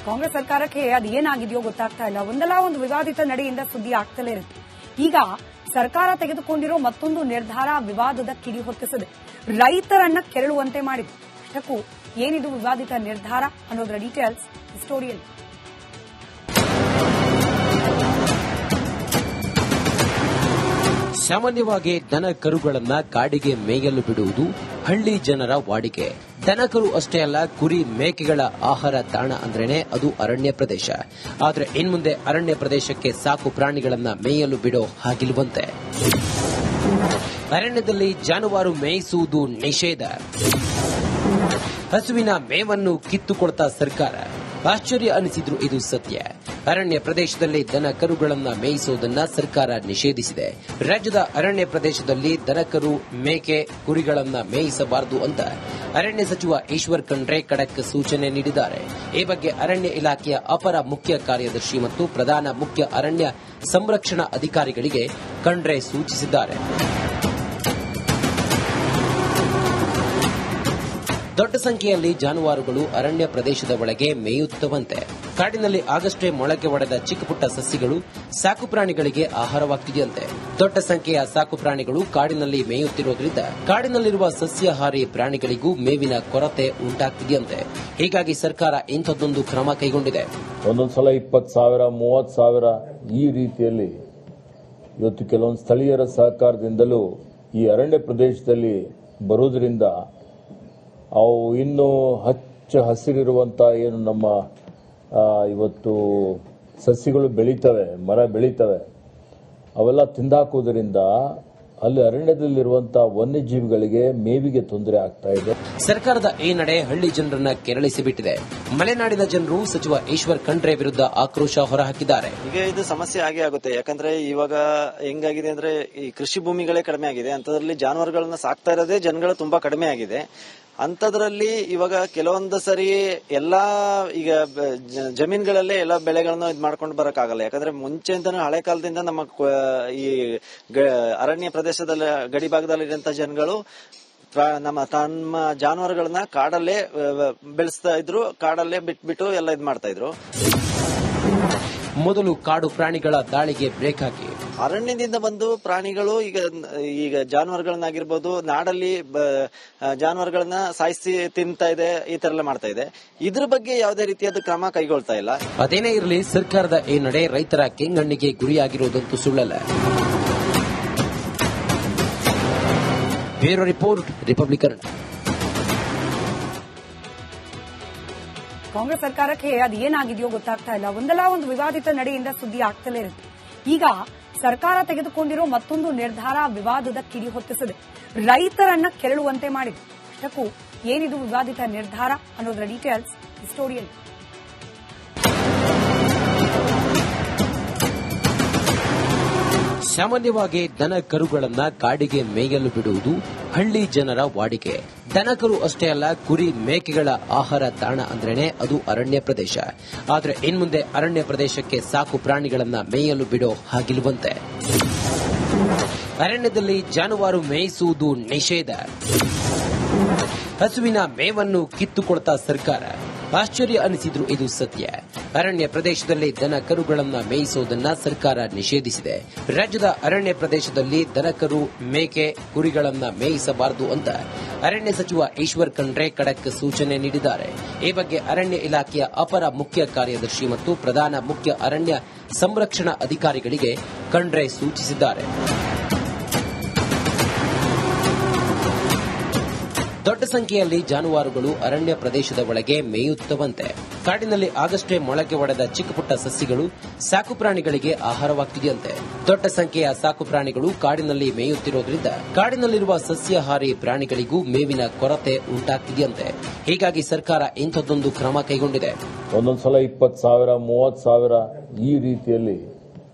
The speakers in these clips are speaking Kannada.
ಕಾಂಗ್ರೆಸ್ ಸರ್ಕಾರಕ್ಕೆ ಅದೇನಾಗಿದೆಯೋ ಗೊತ್ತಾಗ್ತಾ ಇಲ್ಲ. ಒಂದಲ್ಲ ಒಂದು ವಿವಾದಿತ ನಡೆಯಿಂದ ಸುದ್ದಿ ಆಗ್ತಲೇ ಇರುತ್ತೆ. ಈಗ ಸರ್ಕಾರ ತೆಗೆದುಕೊಂಡಿರೋ ಮತ್ತೊಂದು ನಿರ್ಧಾರ ವಿವಾದದ ಕಿಡಿ ಹೊತ್ತಿಸಿದೆ. ರೈತರನ್ನ ಕೆರಳುವಂತೆ ಮಾಡಿದೆ. ಅಷ್ಟಕ್ಕೂ ಏನಿದು ವಿವಾದಿತ ನಿರ್ಧಾರ ಅನ್ನೋದರ ಡೀಟೇಲ್ಸ್ ಸ್ಟೋರಿಯಲ್ಲಿ. ಸಾಮಾನ್ಯವಾಗಿ ದನ ಕರುಗಳನ್ನ ಕಾಡಿಗೆ ಮೇಯಲು ಬಿಡುವುದು ಹಳ್ಳಿ ಜನರ ವಾಡಿಕೆ. ದನಕರು ಅಷ್ಟೇ ಅಲ್ಲ, ಕುರಿ ಮೇಕೆಗಳ ಆಹಾರ ತಾಣ ಅಂದ್ರೇನೆ ಅದು ಅರಣ್ಯ ಪ್ರದೇಶ. ಆದರೆ ಇನ್ಮುಂದೆ ಅರಣ್ಯ ಪ್ರದೇಶಕ್ಕೆ ಸಾಕು ಪ್ರಾಣಿಗಳನ್ನ ಮೇಯಲು ಬಿಡೋ ಹಾಗಿಲ್ವಂತೆ. ಅರಣ್ಯದಲ್ಲಿ ಜಾನುವಾರು ಮೇಯಿಸುವುದು ನಿಷೇಧ. ಹಸುವಿನ ಮೇವನ್ನು ಕಿತ್ತುಕೊಳ್ತಾ ಸರ್ಕಾರ. ಆಶ್ಚರ್ಯ ಅನಿಸಿದ್ರು ಇದು ಸತ್ಯ. ಅರಣ್ಯ ಪ್ರದೇಶದಲ್ಲಿ ದನ ಕರುಗಳನ್ನ ಮೇಯಿಸುವುದನ್ನ ಸರ್ಕಾರ ನಿಷೇಧಿಸಿದೆ. ರಾಜ್ಯದ ಅರಣ್ಯ ಪ್ರದೇಶದಲ್ಲಿ ದನಕರು ಮೇಕೆ ಕುರಿಗಳನ್ನ ಮೇಯಿಸಬಾರದು ಅಂತ ಅರಣ್ಯ ಸಚಿವ ಈಶ್ವರ್ ಖಂಡ್ರೆ ಖಡಕ್ ಸೂಚನೆ ನೀಡಿದ್ದಾರೆ. ಈ ಬಗ್ಗೆ ಅರಣ್ಯ ಇಲಾಖೆಯ ಅಪರ ಮುಖ್ಯ ಕಾರ್ಯದರ್ಶಿ ಮತ್ತು ಪ್ರಧಾನ ಮುಖ್ಯ ಅರಣ್ಯ ಸಂರಕ್ಷಣಾ ಅಧಿಕಾರಿಗಳಿಗೆ ಖಂಡ್ರೆ ಸೂಚಿಸಿದ್ದಾರೆ. ದೊಡ್ಡ ಸಂಖ್ಯೆಯಲ್ಲಿ ಜಾನುವಾರುಗಳು ಅರಣ್ಯ ಪ್ರದೇಶದ ಒಳಗೆ ಮೇಯುತ್ತವಂತೆ. ಕಾಡಿನಲ್ಲಿ ಆಗಷ್ಟೇ ಮೊಳಕೆ ಒಡೆದ ಚಿಕ್ಕಪುಟ್ಟ ಸಸ್ಯಗಳು ಸಾಕು ಪ್ರಾಣಿಗಳಿಗೆ ಆಹಾರವಾಗ್ತಿದೆಯಂತೆ. ದೊಡ್ಡ ಸಂಖ್ಯೆಯ ಸಾಕು ಪ್ರಾಣಿಗಳು ಕಾಡಿನಲ್ಲಿ ಮೇಯುತ್ತಿರುವುದರಿಂದ ಕಾಡಿನಲ್ಲಿರುವ ಸಸ್ಯಾಹಾರಿ ಪ್ರಾಣಿಗಳಿಗೂ ಮೇವಿನ ಕೊರತೆ ಉಂಟಾಗ್ತಿದೆಯಂತೆ. ಹೀಗಾಗಿ ಸರ್ಕಾರ ಇಂಥದ್ದೊಂದು ಕ್ರಮ ಕೈಗೊಂಡಿದೆ. ಒಂದೊಂದ್ಸಲ 20,000 30,000 ಈ ರೀತಿಯಲ್ಲಿ ಇವತ್ತು ಕೆಲವೊಂದು ಸ್ಥಳೀಯರ ಸಹಕಾರದಿಂದಲೂ ಈ ಅರಣ್ಯ ಪ್ರದೇಶದಲ್ಲಿ ಬರುವುದರಿಂದ ಅವು ಇನ್ನೂ ಹಚ್ಚ ಹಸಿರಿರುವಂತಹ ಏನು ನಮ್ಮ ಇವತ್ತು ಸಸ್ಯಗಳು ಬೆಳೀತವೆ, ಮರ ಬೆಳೀತವೆ, ಅವೆಲ್ಲ ತಿಂದಾಕುವುದರಿಂದ ಅಲ್ಲಿ ಅರಣ್ಯದಲ್ಲಿರುವಂತಹ ವನ್ಯಜೀವಿಗಳಿಗೆ ಮೇವಿಗೆ ತೊಂದರೆ ಆಗ್ತಾ ಇದೆ. ಸರ್ಕಾರದ ಈ ನಡೆ ಹಳ್ಳಿ ಜನರನ್ನ ಕೆರಳಿಸಿಬಿಟ್ಟಿದೆ. ಮಲೆನಾಡಿನ ಜನರು ಸಚಿವ ಈಶ್ವರ್ ಖಂಡ್ರೆ ವಿರುದ್ಧ ಆಕ್ರೋಶ ಹೊರಹಾಕಿದ್ದಾರೆ. ಈಗ ಇದು ಸಮಸ್ಯೆ ಆಗೇ ಆಗುತ್ತೆ. ಯಾಕಂದ್ರೆ ಇವಾಗ ಹೆಂಗಾಗಿದೆ ಅಂದ್ರೆ ಈ ಕೃಷಿ ಭೂಮಿಗಳೇ ಕಡಿಮೆ ಆಗಿದೆ. ಅಂತದ್ರಲ್ಲಿ ಜಾನುವಾರುಗಳನ್ನ ಸಾಕ್ತಾ ಇರೋದೇ ಜನಗಳು ತುಂಬಾ ಕಡಿಮೆ ಆಗಿದೆ. ಅಂತದ್ರಲ್ಲಿ ಇವಾಗ ಕೆಲವೊಂದು ಸರಿ ಎಲ್ಲಾ ಈಗ ಜಮೀನುಗಳಲ್ಲೇ ಎಲ್ಲಾ ಬೆಳೆಗಳನ್ನ ಇದ್ ಮಾಡ್ಕೊಂಡು ಬರಕ್ಕಾಗಲ್ಲ. ಯಾಕಂದ್ರೆ ಮುಂಚೆಯಿಂದನೂ ಹಳೆ ಕಾಲದಿಂದ ನಮ್ಮ ಈ ಅರಣ್ಯ ಪ್ರದೇಶದಲ್ಲಿ ಗಡಿ ಭಾಗದಲ್ಲಿರುವಂತಹ ಜನಗಳು ತಮ್ಮ ಜಾನುವಾರುಗಳನ್ನ ಕಾಡಲ್ಲೇ ಬೆಳೆಸ್ತಾ ಇದ್ರು, ಕಾಡಲ್ಲೇ ಬಿಟ್ಬಿಟ್ಟು ಎಲ್ಲ ಇದ್ ಮಾಡ್ತಾ ಇದ್ರು. ಮೊದಲು ಕಾಡು ಪ್ರಾಣಿಗಳ ದಾಳಿಗೆ ಬ್ರೇಕ್ ಹಾಕಿ ಅರಣ್ಯದಿಂದ ಬಂದು ಪ್ರಾಣಿಗಳು ಈಗ ಜಾನುವಾರುಗಳನ್ನಾಗಿರ್ಬೋದು ನಾಡಲ್ಲಿ ಜಾನುವಾರುಗಳನ್ನ ಸಾಯಿಸಿ ತಿಂತಾ ಇದೆ, ಈ ತರ ಎಲ್ಲ ಮಾಡ್ತಾ ಇದೆ. ಇದ್ರ ಬಗ್ಗೆ ಯಾವುದೇ ರೀತಿಯಾದ ಕ್ರಮ ಕೈಗೊಳ್ತಾ ಇಲ್ಲ. ಅದೇನೇ ಇರಲಿ, ಸರ್ಕಾರದ ಈ ನಡೆ ರೈತರ ಕೆಂಗಣ್ಣಿಗೆ ಗುರಿಯಾಗಿರುವುದಂತೂ ಸುಳ್ಳಲ್ಲ. Bureau report, Republican. ಕಾಂಗ್ರೆಸ್ ಸರ್ಕಾರಕ್ಕೆ ಅದೇನಾಗಿದೆಯೋ ಗೊತ್ತಾಗ್ತಾ ಇಲ್ಲ. ಒಂದಲ್ಲ ಒಂದು ವಿವಾದಿತ ನಡೆಯಿಂದ ಸುದ್ದಿ ಆಗ್ತಲೇ ಇರುತ್ತೆ. ಈಗ ಸರ್ಕಾರ ತೆಗೆದುಕೊಂಡಿರೋ ಮತ್ತೊಂದು ನಿರ್ಧಾರ ವಿವಾದದ ಕಿಡಿ ಹೊತ್ತಿಸಿದೆ. ರೈತರನ್ನ ಕೆರಳುವಂತೆ ಮಾಡಿದೆ. ಅಷ್ಟಕ್ಕೂ ಏನಿದು ವಿವಾದಿತ ನಿರ್ಧಾರ ಅನ್ನೋದರ ಡೀಟೇಲ್ಸ್ ಸ್ಟೋರಿಯಲ್ಲಿ. ಸಾಮಾನ್ಯವಾಗಿ ದನ ಕರುಗಳನ್ನ ಕಾಡಿಗೆ ಮೇಯಲು ಬಿಡುವುದು ಹಳ್ಳಿ ಜನರ ವಾಡಿಕೆ. ದನಕರು ಅಷ್ಟೇ ಅಲ್ಲ, ಕುರಿ ಮೇಕೆಗಳ ಆಹಾರ ತಾಣ ಅಂದ್ರೇನೆ ಅದು ಅರಣ್ಯ ಪ್ರದೇಶ. ಆದರೆ ಇನ್ಮುಂದೆ ಅರಣ್ಯ ಪ್ರದೇಶಕ್ಕೆ ಸಾಕು ಪ್ರಾಣಿಗಳನ್ನ ಮೇಯಲು ಬಿಡೋ ಹಾಗಿಲ್ವಂತೆ. ಅರಣ್ಯದಲ್ಲಿ ಜಾನುವಾರು ಮೇಯಿಸುವುದು ನಿಷೇಧ. ಹಸುವಿನ ಮೇವನ್ನು ಕಿತ್ತುಕೊಳ್ತಾ ಸರ್ಕಾರ. ಆಶ್ಚರ್ಯ ಅನಿಸಿದ್ರು ಇದು ಸತ್ಯ. ಅರಣ್ಯ ಪ್ರದೇಶದಲ್ಲಿ ದನ ಕರುಗಳನ್ನ ಮೇಯಿಸುವುದನ್ನ ಸರ್ಕಾರ ನಿಷೇಧಿಸಿದೆ. ರಾಜ್ಯದ ಅರಣ್ಯ ಪ್ರದೇಶದಲ್ಲಿ ದನಕರು ಮೇಕೆ ಕುರಿಗಳನ್ನ ಮೇಯಿಸಬಾರದು ಅಂತ ಅರಣ್ಯ ಸಚಿವ ಈಶ್ವರ್ ಖಂಡ್ರೆ ಖಡಕ್ ಸೂಚನೆ ನೀಡಿದ್ದಾರೆ. ಈ ಬಗ್ಗೆ ಅರಣ್ಯ ಇಲಾಖೆಯ ಅಪರ ಮುಖ್ಯ ಕಾರ್ಯದರ್ಶಿ ಮತ್ತು ಪ್ರಧಾನ ಮುಖ್ಯ ಅರಣ್ಯ ಸಂರಕ್ಷಣಾ ಅಧಿಕಾರಿಗಳಿಗೆ ಖಂಡ್ರೆ ಸೂಚಿಸಿದ್ದಾರೆ. ದೊಡ್ಡ ಸಂಖ್ಯೆಯಲ್ಲಿ ಜಾನುವಾರುಗಳು ಅರಣ್ಯ ಪ್ರದೇಶದ ಒಳಗೆ ಮೇಯುತ್ತವಂತೆ. ಕಾಡಿನಲ್ಲಿ ಆಗಷ್ಟೇ ಮೊಳಕೆ ಒಡೆದ ಚಿಕ್ಕಪುಟ್ಟ ಸಸ್ಯಗಳು ಸಾಕು ಪ್ರಾಣಿಗಳಿಗೆ ಆಹಾರವಾಗ್ತಿದೆಯಂತೆ. ದೊಡ್ಡ ಸಂಖ್ಯೆಯ ಸಾಕು ಪ್ರಾಣಿಗಳು ಕಾಡಿನಲ್ಲಿ ಮೇಯುತ್ತಿರುವುದರಿಂದ ಕಾಡಿನಲ್ಲಿರುವ ಸಸ್ಯಾಹಾರಿ ಪ್ರಾಣಿಗಳಿಗೂ ಮೇವಿನ ಕೊರತೆ ಉಂಟಾಗ್ತಿದೆಯಂತೆ. ಹೀಗಾಗಿ ಸರ್ಕಾರ ಇಂಥದ್ದೊಂದು ಕ್ರಮ ಕೈಗೊಂಡಿದೆ. ಒಂದೊಂದ್ಸಲ 20,000 30,000 ಈ ರೀತಿಯಲ್ಲಿ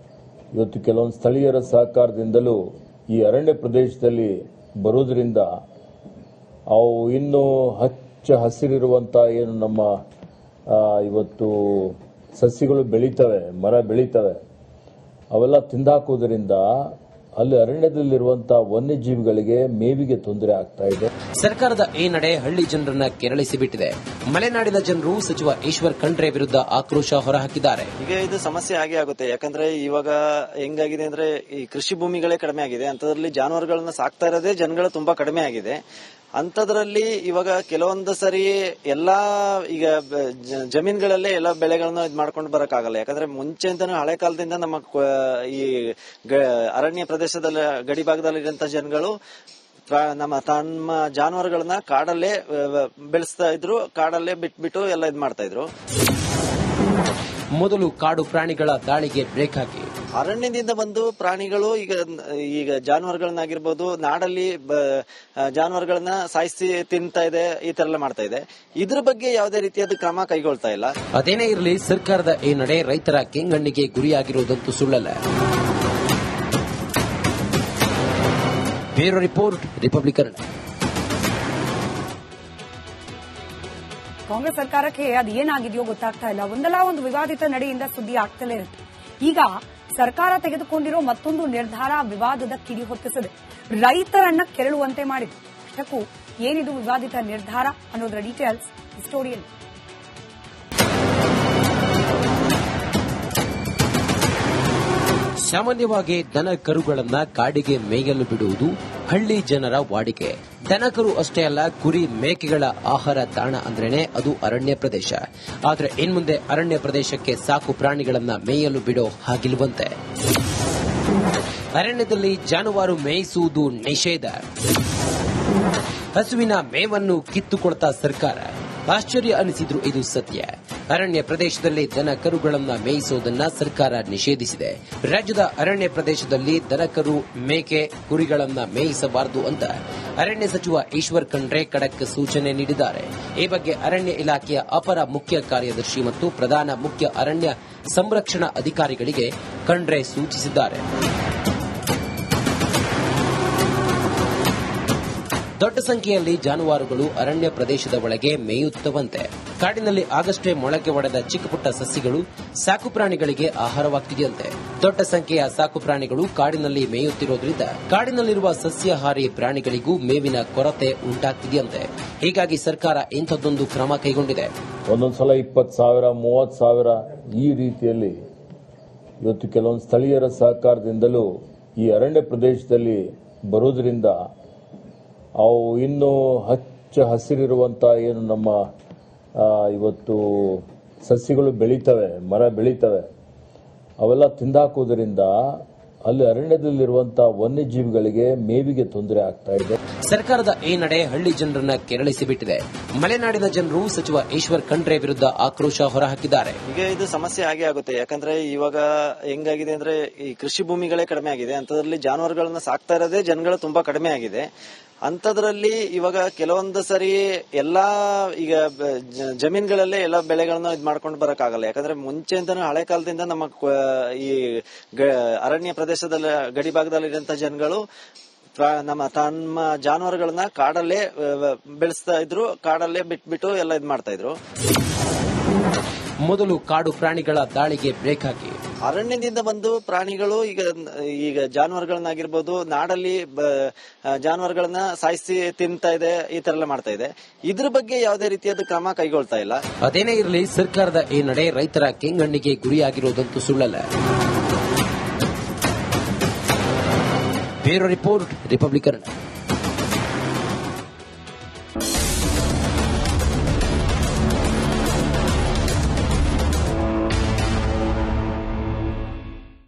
ಇವತ್ತು ಕೆಲವೊಂದು ಸ್ಥಳೀಯರ ಸಹಕಾರದಿಂದಲೂ ಈ ಅರಣ್ಯ ಪ್ರದೇಶದಲ್ಲಿ ಬರುವುದರಿಂದ ಅವು ಇನ್ನೂ ಹಚ್ಚ ಹಸಿರಿರುವಂತಹ ಏನು ನಮ್ಮ ಇವತ್ತು ಸಸ್ಯಗಳು ಬೆಳೀತವೆ, ಮರ ಬೆಳೀತವೆ, ಅವೆಲ್ಲ ತಿಂದಾಕುವುದರಿಂದ ಅಲ್ಲಿ ಅರಣ್ಯದಲ್ಲಿರುವಂತಹ ವನ್ಯಜೀವಿಗಳಿಗೆ ಮೇವಿಗೆ ತೊಂದರೆ ಆಗ್ತಾ ಇದೆ. ಸರ್ಕಾರದ ಈ ನಡೆ ಹಳ್ಳಿ ಜನರನ್ನ ಕೆರಳಿಸಿಬಿಟ್ಟಿದೆ. ಮಲೆನಾಡಿನ ಜನರು ಸಚಿವ ಈಶ್ವರ್ ಖಂಡ್ರೆ ವಿರುದ್ಧ ಆಕ್ರೋಶ ಹೊರಹಾಕಿದ್ದಾರೆ. ಈಗ ಇದು ಸಮಸ್ಯೆ ಆಗೇ ಆಗುತ್ತೆ. ಯಾಕಂದ್ರೆ ಇವಾಗ ಹೆಂಗಾಗಿದೆ ಅಂದ್ರೆ ಈ ಕೃಷಿ ಭೂಮಿಗಳೇ ಕಡಿಮೆ ಆಗಿದೆ. ಅಂತದ್ರಲ್ಲಿ ಜಾನುವಾರುಗಳನ್ನ ಸಾಕ್ತಾ ಇರೋದೇ ಜನಗಳು ತುಂಬಾ ಕಡಿಮೆ ಆಗಿದೆ. ಅಂತದ್ರಲ್ಲಿ ಇವಾಗ ಕೆಲವೊಂದು ಸರಿ ಎಲ್ಲಾ ಈಗ ಜಮೀನುಗಳಲ್ಲೇ ಎಲ್ಲ ಬೆಳೆಗಳನ್ನ ಇದ್ ಮಾಡ್ಕೊಂಡು ಬರಕ್ಕಾಗಲ್ಲ. ಯಾಕಂದ್ರೆ ಮುಂಚೆಯಿಂದನೂ ಹಳೆ ಕಾಲದಿಂದ ನಮ್ಮ ಈ ಅರಣ್ಯ ಪ್ರದೇಶದಲ್ಲಿ ಗಡಿ ಭಾಗದಲ್ಲಿರುವಂತಹ ಜನಗಳು ತಮ್ಮ ಜಾನುವಾರುಗಳನ್ನ ಕಾಡಲ್ಲೇ ಬೆಳೆಸ್ತಾ ಇದ್ರು, ಕಾಡಲ್ಲೇ ಬಿಟ್ಬಿಟ್ಟು ಎಲ್ಲ ಇದ್ ಮಾಡ್ತಾ ಇದ್ರು. ಮೊದಲು ಕಾಡು ಪ್ರಾಣಿಗಳ ದಾಳಿಗೆ ಬ್ರೇಕ್ ಹಾಕಿ ಅರಣ್ಯದಿಂದ ಬಂದು ಪ್ರಾಣಿಗಳು ಈಗ ಜಾನುವಾರುಗಳನ್ನಾಗಿರ್ಬೋದು, ನಾಡಲ್ಲಿ ಜಾನುವಾರುಗಳನ್ನ ಸಾಯಿಸಿ ತಿಂತಾ ಇದೆ, ಈ ತರ ಎಲ್ಲ ಮಾಡ್ತಾ ಇದೆ. ಇದ್ರ ಬಗ್ಗೆ ಯಾವುದೇ ರೀತಿಯಾದ ಕ್ರಮ ಕೈಗೊಳ್ತಾ ಇಲ್ಲ. ಅದೇನೇ ಇರಲಿ, ಸರ್ಕಾರದ ಈ ನಡೆ ರೈತರ ಕೆಂಗಣ್ಣಿಗೆ ಗುರಿಯಾಗಿರುವುದಂತೂ ಸುಳ್ಳಲ್ಲ. Bureau report, Republican. ಕಾಂಗ್ರೆಸ್ ಸರ್ಕಾರಕ್ಕೆ ಅದು ಏನಾಗಿದೆಯೋ ಗೊತ್ತಾಗ್ತಾ ಇಲ್ಲ. ಒಂದಲ್ಲ ಒಂದು ವಿವಾದಿತ ನಡೆಯಿಂದ ಸುದ್ದಿ ಆಗ್ತಲೇ ಇರುತ್ತೆ. ಈಗ ಸರ್ಕಾರ ತೆಗೆದುಕೊಂಡಿರೋ ಮತ್ತೊಂದು ನಿರ್ಧಾರ ವಿವಾದದ ಕಿಡಿ ಹೊತ್ತಿಸಿದೆ. ರೈತರನ್ನ ಕೆರಳುವಂತೆ ಮಾಡಿದೆ. ಅಷ್ಟಕ್ಕೂ ಏನಿದು ವಿವಾದಿತ ನಿರ್ಧಾರ ಅನ್ನೋದರ ಡೀಟೇಲ್ಸ್ ಈ ಸ್ಟೋರಿಯಲ್ಲಿ. ಸಾಮಾನ್ಯವಾಗಿ ದನ ಕರುಗಳನ್ನ ಕಾಡಿಗೆ ಮೇಯಲು ಬಿಡುವುದು ಹಳ್ಳಿ ಜನರ ವಾಡಿಕೆ. ದನಕರು ಅಷ್ಟೇ ಅಲ್ಲ, ಕುರಿ ಮೇಕೆಗಳ ಆಹಾರ ತಾಣ ಅಂದ್ರೇನೆ ಅದು ಅರಣ್ಯ ಪ್ರದೇಶ. ಆದರೆ ಇನ್ಮುಂದೆ ಅರಣ್ಯ ಪ್ರದೇಶಕ್ಕೆ ಸಾಕು ಪ್ರಾಣಿಗಳನ್ನ ಮೇಯಲು ಬಿಡೋ ಹಾಗಿಲ್ವಂತೆ. ಅರಣ್ಯದಲ್ಲಿ ಜಾನುವಾರು ಮೇಯಿಸುವುದು ನಿಷೇಧ. ಹಸುವಿನ ಮೇವನ್ನು ಕಿತ್ತುಕೊಳ್ತಾ ಸರ್ಕಾರ. ಆಶ್ಚರ್ಯ ಅನಿಸಿದ್ರು ಇದು ಸತ್ಯ. ಅರಣ್ಯ ಪ್ರದೇಶದಲ್ಲಿ ದನ ಕರುಗಳನ್ನ ಮೇಯಿಸುವುದನ್ನ ಸರ್ಕಾರ ನಿಷೇಧಿಸಿದೆ. ರಾಜ್ಯದ ಅರಣ್ಯ ಪ್ರದೇಶದಲ್ಲಿ ದನಕರು, ಮೇಕೆ, ಕುರಿಗಳನ್ನ ಮೇಯಿಸಬಾರದು ಅಂತ ಅರಣ್ಯ ಸಚಿವ ಈಶ್ವರ್ ಖಂಡ್ರೆ ಖಡಕ್ ಸೂಚನೆ ನೀಡಿದ್ದಾರೆ. ಈ ಬಗ್ಗೆ ಅರಣ್ಯ ಇಲಾಖೆಯ ಅಪರ ಮುಖ್ಯ ಕಾರ್ಯದರ್ಶಿ ಮತ್ತು ಪ್ರಧಾನ ಮುಖ್ಯ ಅರಣ್ಯ ಸಂರಕ್ಷಣಾ ಅಧಿಕಾರಿಗಳಿಗೆ ಖಂಡ್ರೆ ಸೂಚಿಸಿದ್ದಾರೆ. ದೊಡ್ಡ ಸಂಖ್ಯೆಯಲ್ಲಿ ಜಾನುವಾರುಗಳು ಅರಣ್ಯ ಪ್ರದೇಶದ ಒಳಗೆ ಮೇಯುತ್ತವಂತೆ. ಕಾಡಿನಲ್ಲಿ ಆಗಷ್ಟೇ ಮೊಳಕೆ ಒಡೆದ ಚಿಕ್ಕಪುಟ್ಟ ಸಸ್ಯಗಳು ಸಾಕು ಪ್ರಾಣಿಗಳಿಗೆ ಆಹಾರವಾಗ್ತಿದೆಯಂತೆ. ದೊಡ್ಡ ಸಂಖ್ಯೆಯ ಸಾಕು ಪ್ರಾಣಿಗಳು ಕಾಡಿನಲ್ಲಿ ಮೇಯುತ್ತಿರೋದ್ರಿಂದ ಕಾಡಿನಲ್ಲಿರುವ ಸಸ್ಯಾಹಾರಿ ಪ್ರಾಣಿಗಳಿಗೂ ಮೇವಿನ ಕೊರತೆ ಉಂಟಾಗ್ತಿದೆಯಂತೆ. ಹೀಗಾಗಿ ಸರ್ಕಾರ ಇಂಥದ್ದೊಂದು ಕ್ರಮ ಕೈಗೊಂಡಿದೆ. ಒಂದೊಂದ್ಸಲ 20,000, 30,000 ಈ ರೀತಿಯಲ್ಲಿ ಇವತ್ತು ಕೆಲವೊಂದು ಸ್ಥಳೀಯರ ಸಹಕಾರದಿಂದಲೂ ಈ ಅರಣ್ಯ ಪ್ರದೇಶದಲ್ಲಿ ಬರೋದ್ರಿಂದ ಅವು ಇನ್ನೂ ಹಚ್ಚ ಹಸಿರಿರುವಂತಹ ಏನು ನಮ್ಮ ಇವತ್ತು ಸಸ್ಯಗಳು ಬೆಳೀತವೆ, ಮರ ಬೆಳೀತವೆ, ಅವೆಲ್ಲ ತಿಂದಾಕುವುದರಿಂದ ಅಲ್ಲಿ ಅರಣ್ಯದಲ್ಲಿರುವಂತಹ ವನ್ಯಜೀವಿಗಳಿಗೆ ಮೇವಿಗೆ ತೊಂದರೆ ಆಗ್ತಾ ಇದೆ. ಸರ್ಕಾರದ ಈ ನಡೆ ಹಳ್ಳಿ ಜನರನ್ನ ಕೆರಳಿಸಿಬಿಟ್ಟಿದೆ. ಮಲೆನಾಡಿನ ಜನರು ಸಚಿವ ಈಶ್ವರ್ ಖಂಡ್ರೆ ವಿರುದ್ಧ ಆಕ್ರೋಶ ಹೊರಹಾಕಿದ್ದಾರೆ. ಈಗ ಇದು ಸಮಸ್ಯೆ ಆಗೇ ಆಗುತ್ತೆ. ಯಾಕಂದ್ರೆ ಇವಾಗ ಹೆಂಗಾಗಿದೆ ಅಂದ್ರೆ ಈ ಕೃಷಿ ಭೂಮಿಗಳೇ ಕಡಿಮೆ ಆಗಿದೆ. ಅಂತದ್ರಲ್ಲಿ ಜಾನುವಾರುಗಳನ್ನ ಸಾಕ್ತಾ ಇರೋದೇ ಜನಗಳು ತುಂಬಾ ಕಡಿಮೆ ಆಗಿದೆ. ಅಂತದ್ರಲ್ಲಿ ಇವಾಗ ಕೆಲವೊಂದು ಸರಿ ಎಲ್ಲಾ ಈಗ ಜಮೀನುಗಳಲ್ಲೇ ಎಲ್ಲ ಬೆಳೆಗಳನ್ನ ಇದ್ ಮಾಡ್ಕೊಂಡು ಬರಕ್ಕಾಗಲ್ಲ. ಯಾಕಂದ್ರೆ ಮುಂಚೆಯಿಂದನೂ ಹಳೆ ಕಾಲದಿಂದ ನಮ್ಮ ಈ ಅರಣ್ಯ ಪ್ರದೇಶದಲ್ಲಿ ಗಡಿ ಭಾಗದಲ್ಲಿರುವಂತಹ ಜನಗಳು ತಮ್ಮ ಜಾನುವಾರುಗಳನ್ನ ಕಾಡಲ್ಲೇ ಬೆಳೆಸ್ತಾ ಇದ್ರು, ಕಾಡಲ್ಲೇ ಬಿಟ್ಬಿಟ್ಟು ಎಲ್ಲ ಇದ್ ಮಾಡ್ತಾ ಇದ್ರು. ಮೊದಲು ಕಾಡು ಪ್ರಾಣಿಗಳ ದಾಳಿಗೆ ಬ್ರೇಕ್ ಹಾಕಿ ಅರಣ್ಯದಿಂದ ಬಂದು ಪ್ರಾಣಿಗಳು ಈಗ ಜಾನುವಾರುಗಳನ್ನಾಗಿರ್ಬೋದು, ನಾಡಲ್ಲಿ ಜಾನುವಾರುಗಳನ್ನ ಸಾಯಿಸಿ ತಿಂತಾ ಇದೆ, ಈ ತರ ಎಲ್ಲ ಮಾಡ್ತಾ ಇದೆ. ಇದ್ರ ಬಗ್ಗೆ ಯಾವುದೇ ರೀತಿಯಾದ ಕ್ರಮ ಕೈಗೊಳ್ತಾ ಇಲ್ಲ. ಅದೇನೇ ಇರಲಿ, ಸರ್ಕಾರದ ಈ ನಡೆ ರೈತರ ಕೆಂಗಣ್ಣಿಗೆ ಗುರಿಯಾಗಿರುವುದಂತೂ ಸುಳ್ಳಲ್ಲ. Bureau report, Republican.